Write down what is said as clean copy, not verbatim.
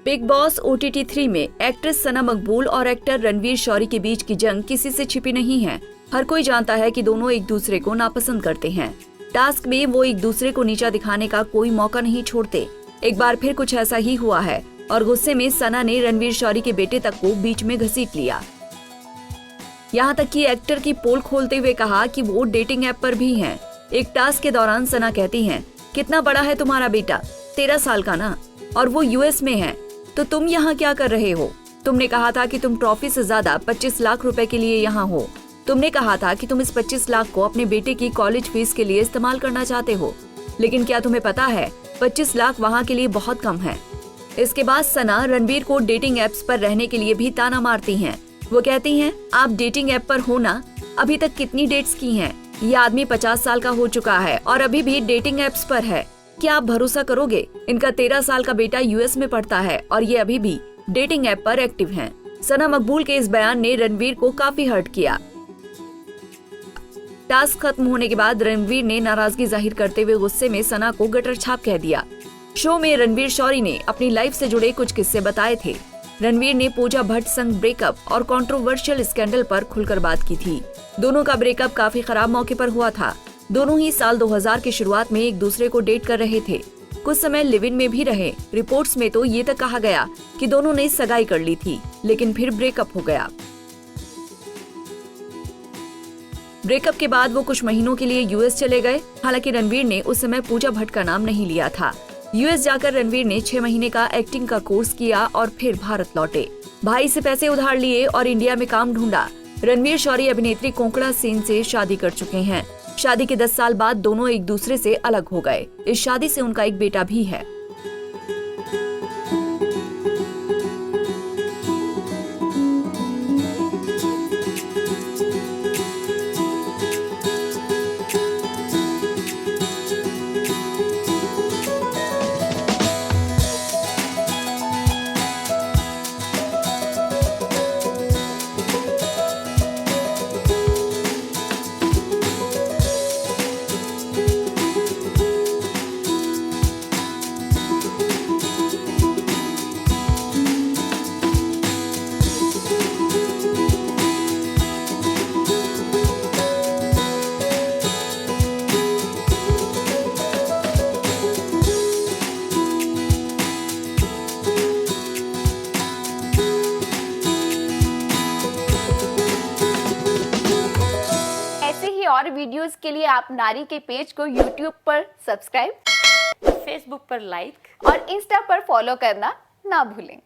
Big boss OTT 3 में actress सना मकबूल और actor Ranveer Shauri के बीच की जंग किसी से छिपी नहीं है। हर कोई जानता है कि दोनों एक दूसरे को नापसंद करते हैं। टास्क में वो एक दूसरे को नीचा दिखाने का कोई मौका नहीं छोड़ते। एक बार फिर कुछ ऐसा ही हुआ है और गुस्से में सना ने रणवीर शौरी के बेटे तक को बीच में घसीट लिया। यहाँ तक कि एक्टर की पोल खोलते हुए कहा कि वो डेटिंग ऐप पर भी हैं। एक टास्क के दौरान सना कहती हैं, कितना बड़ा है तुम्हारा बेटा? 13 साल का ना, और वो US में है, तो तुम यहाँ क्या कर रहे हो? तुमने कहा था कि तुम ट्रॉफी से ज्यादा 25 लाख रुपए के लिए यहाँ हो। तुमने कहा था कि तुम इस 25 लाख को अपने बेटे की कॉलेज फीस के लिए इस्तेमाल करना चाहते हो, लेकिन क्या तुम्हें पता है 25 लाख वहाँ के लिए बहुत कम है। इसके बाद सना रणवीर को डेटिंग एप्स पर रहने के लिए भी ताना मारती हैं। वो कहती हैं, आप डेटिंग ऐप पर हो ना, अभी तक कितनी डेट्स की हैं? ये आदमी 50 साल का हो चुका है और अभी भी डेटिंग एप्स पर है। क्या आप भरोसा करोगे? इनका 13 साल का बेटा US में पढ़ता है और ये अभी भी डेटिंग ऐप पर एक्टिव हैं। सना मकबूल के इस बयान ने रणवीर को काफी हर्ट किया। टास्क खत्म होने के बाद रणवीर ने नाराजगी जाहिर करते हुए गुस्से में सना को गटर छाप कह दिया। शो में रणवीर शौरी ने अपनी लाइफ से जुड़े कुछ किस्से बताए थे। रणवीर ने पूजा भट्ट संग ब्रेकअप और कंट्रोवर्शियल स्कैंडल पर खुलकर बात की थी। दोनों का ब्रेकअप काफी खराब मौके पर हुआ था। दोनों ही साल 2000 की शुरुआत में एक दूसरे को डेट कर रहे थे। कुछ समय लिव इन में भी रहे। रिपोर्ट्स में तो ये तक कहा गया कि दोनों ने सगाई कर ली थी, लेकिन फिर ब्रेकअप हो गया। ब्रेकअप के बाद वो कुछ महीनों के लिए US चले गए। हालांकि रणवीर ने उस समय पूजा भट्ट का नाम नहीं लिया था। US जाकर रणवीर ने 6 महीने का एक्टिंग का कोर्स किया और फिर भारत लौटे। भाई से पैसे उधार लिए और इंडिया में काम ढूंढा। रणवीर शौरी अभिनेत्री कोंकणा सेन से शादी कर चुके हैं। शादी के 10 साल बाद दोनों एक दूसरे से अलग हो गए। इस शादी से उनका एक बेटा भी है। और वीडियोस के लिए आप नारी के पेज को YouTube पर सब्सक्राइब, Facebook पर लाइक और Insta पर फॉलो करना ना भूलें।